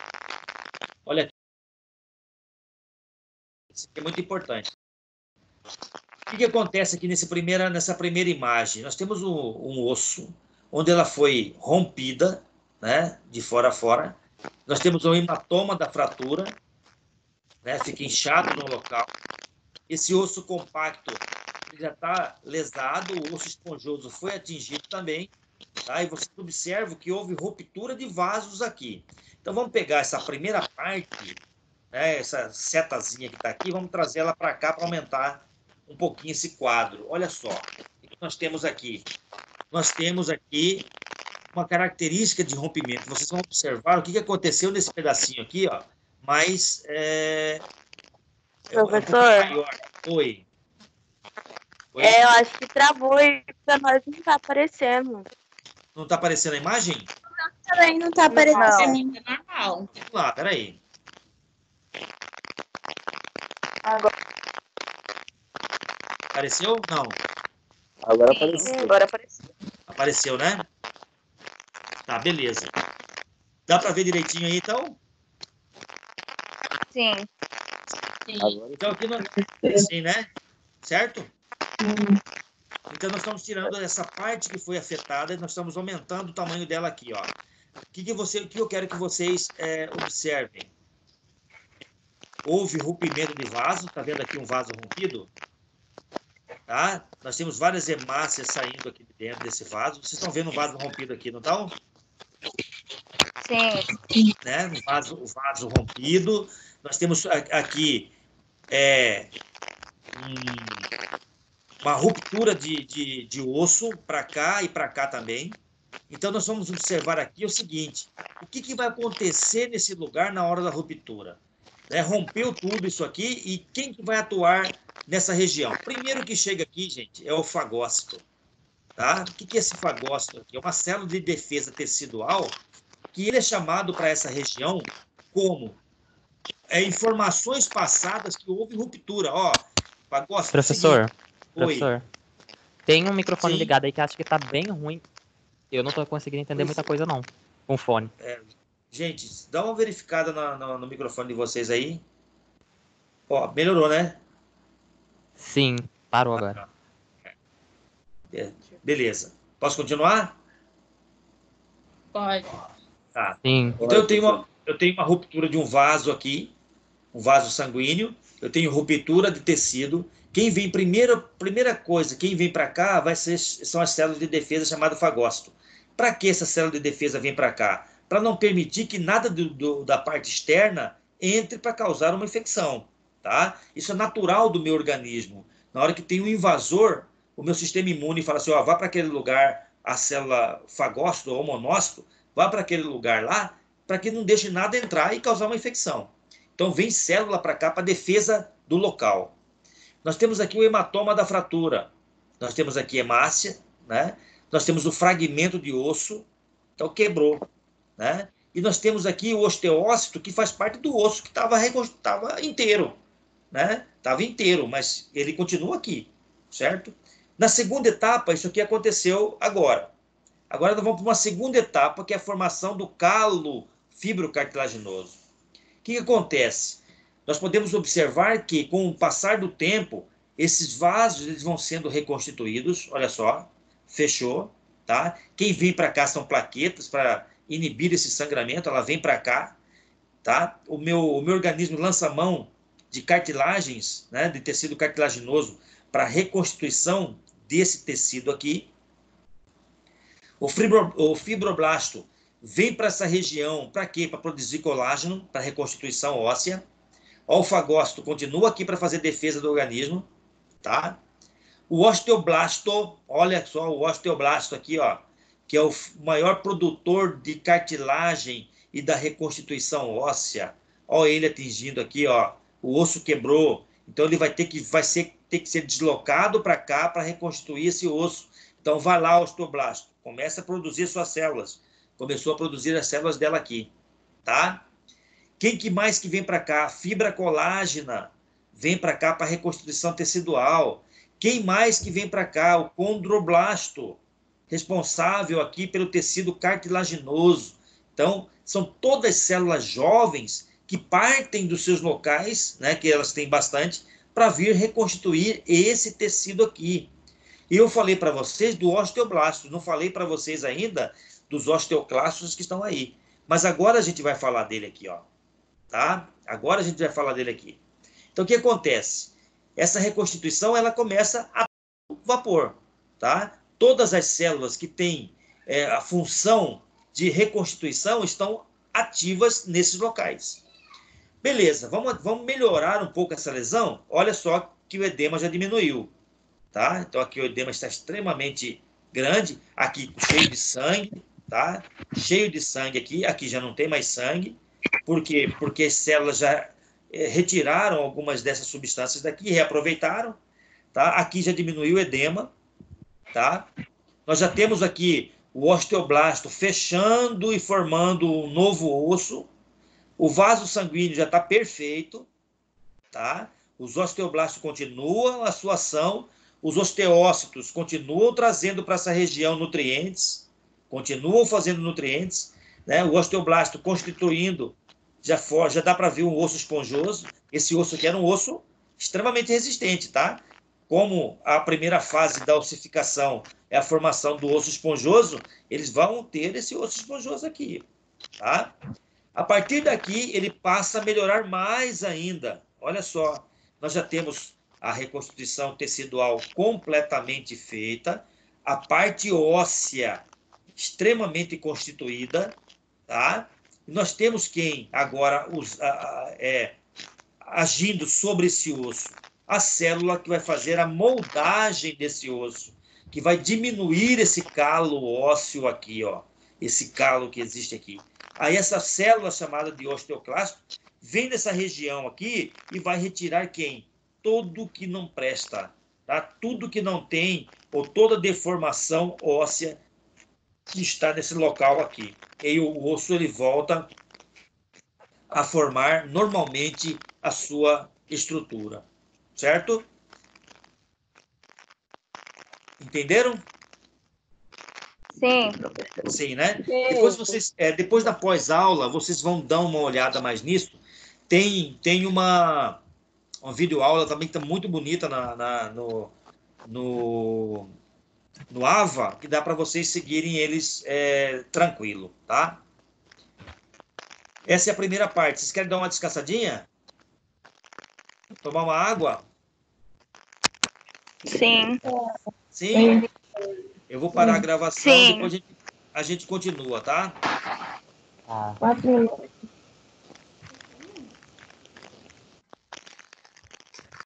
Olha aqui. Isso aqui é muito importante. O que acontece aqui nessa primeira imagem? Nós temos um osso onde ela foi rompida, né, de fora a fora. Nós temos um hematoma da fratura, né, fica inchado no local. Esse osso compacto ele já está lesado, o osso esponjoso foi atingido também, Tá? E vocês observam que houve ruptura de vasos aqui. Então, vamos pegar essa primeira parte, né, essa setazinha que está aqui, vamos trazer ela para cá para aumentar um pouquinho esse quadro. Olha só, o que nós temos aqui? Nós temos aqui uma característica de rompimento. Vocês vão observar o que aconteceu nesse pedacinho aqui, ó, mas um pouco maior. Oi.
Eu acho que travou e para nós não está aparecendo.
Não está aparecendo a imagem?
Também não está aparecendo.
É normal.
Vamos lá, peraí.
Agora,
Apareceu? Não.
Agora apareceu.
agora apareceu.
Apareceu, né? Tá, beleza. Dá para ver direitinho aí, então?
Sim.
Sim.
Agora
Então, aqui nós... Sim, né? Certo? Então, nós estamos tirando essa parte que foi afetada e nós estamos aumentando o tamanho dela aqui, ó. O que eu quero que vocês observem? Houve rompimento de vaso. Tá vendo aqui um vaso rompido? Tá? Nós temos várias hemácias saindo aqui de dentro desse vaso. Vocês estão vendo um vaso rompido aqui, não estão?
Sim.
Né? O vaso rompido. Nós temos aqui uma ruptura de osso para cá e para cá também. Então, nós vamos observar aqui o seguinte: o que vai acontecer nesse lugar na hora da ruptura? Né? Rompeu tudo isso aqui e quem que vai atuar nessa região? Primeiro que chega aqui, gente, é o fagócito. Tá? O que é esse fagócito aqui? É uma célula de defesa tecidual que ele é chamado para essa região como informações passadas que houve ruptura. Ó, fagócito,
Professor,
Oi.
tem um microfone
Sim.
ligado aí que acho que tá bem ruim. Eu não tô conseguindo entender muita coisa, não, com fone.
Gente, dá uma verificada no microfone de vocês aí. Ó, melhorou, né?
Sim, parou agora.
Beleza. Posso continuar?
Pode.
Tá.
Sim.
Então, eu tenho uma ruptura de um vaso aqui, um vaso sanguíneo. Eu tenho ruptura de tecido. Quem vem primeira coisa, quem vem para cá são as células de defesa chamadas fagócito. Para que essa célula de defesa vem para cá? Para não permitir que nada da parte externa entre para causar uma infecção. Tá? Isso é natural do meu organismo. Na hora que tem um invasor, o meu sistema imune fala assim, ó, vá para aquele lugar, a célula fagócito ou monócito, vá para aquele lugar lá, para que não deixe nada entrar e causar uma infecção. Então, vem célula para cá para defesa do local. Nós temos aqui o hematoma da fratura. Nós temos aqui hemácia, né? Nós temos o fragmento de osso, então quebrou, né? E nós temos aqui o osteócito, que faz parte do osso, que estava inteiro, né? Estava inteiro, mas ele continua aqui, certo? Na segunda etapa, isso aqui aconteceu agora. Agora nós vamos para uma segunda etapa, que é a formação do calo fibrocartilaginoso. O que acontece? Nós podemos observar que, com o passar do tempo, esses vasos eles vão sendo reconstituídos. Olha só, fechou. Tá? Quem vem para cá são plaquetas para inibir esse sangramento, ela vem para cá. Tá? O meu organismo lança mão de cartilagens, né, de tecido cartilaginoso, para a reconstituição desse tecido aqui. O fibroblasto vem para essa região, para quê? Para produzir colágeno, para reconstituição óssea. O fagócito continua aqui para fazer defesa do organismo, tá? O osteoblasto, olha só o osteoblasto aqui, ó, que é o maior produtor de cartilagem e da reconstituição óssea. Olha ele atingindo aqui, ó, o osso quebrou, então ele vai ter que ser deslocado para cá para reconstituir esse osso. Então vai lá o osteoblasto, começa a produzir suas células. Começou a produzir as células dela aqui, tá? Quem que mais que vem para cá? Fibra colágena vem para cá para reconstituição tecidual. Quem mais que vem para cá? O condroblasto, responsável aqui pelo tecido cartilaginoso. Então, são todas células jovens que partem dos seus locais, né, que elas têm bastante, para vir reconstituir esse tecido aqui. E eu falei para vocês do osteoblasto, não falei para vocês ainda dos osteoclastos que estão aí. Mas agora a gente vai falar dele aqui, ó. Tá? Agora a gente vai falar dele aqui. Então, o que acontece? Essa reconstituição, ela começa a vapor, tá? Todas as células que têm a função de reconstituição estão ativas nesses locais. Beleza, vamos melhorar um pouco essa lesão? Olha só que o edema já diminuiu, tá? Então aqui o edema está extremamente grande, aqui cheio de sangue, tá? Cheio de sangue aqui já não tem mais sangue. Por quê? Porque as células já retiraram algumas dessas substâncias daqui, reaproveitaram, tá? Aqui já diminuiu o edema, tá? Nós já temos aqui o osteoblasto fechando e formando um novo osso. O vaso sanguíneo já está perfeito, tá? Os osteoblastos continuam a sua ação, os osteócitos continuam trazendo para essa região nutrientes, continuam fazendo nutrientes, né? O osteoblasto constituindo, já dá para ver um osso esponjoso. Esse osso aqui era um osso extremamente resistente, tá? Como a primeira fase da ossificação é a formação do osso esponjoso, eles vão ter esse osso esponjoso aqui, tá? A partir daqui, ele passa a melhorar mais ainda. Olha só, nós já temos a reconstituição tecidual completamente feita, a parte óssea extremamente constituída, tá? E nós temos quem agora agindo sobre esse osso? A célula que vai fazer a moldagem desse osso, que vai diminuir esse calo ósseo aqui, ó, esse calo que existe aqui. Aí essa célula chamada de osteoclasto vem dessa região aqui e vai retirar quem? Tudo que não presta, tá? Tudo que não tem, ou toda deformação óssea que está nesse local aqui. E aí o osso ele volta a formar normalmente a sua estrutura, certo? Entenderam?
Sim, professor.
Sim, né? Depois da pós-aula, vocês vão dar uma olhada mais nisso. Tem uma videoaula também que está muito bonita no AVA, que dá para vocês seguirem eles tranquilo, tá? Essa é a primeira parte. Vocês querem dar uma descansadinha? Tomar uma água?
Sim.
Sim? Eu vou parar a gravação
Sim.
e depois a gente continua, tá?
Ah.
4 minutos.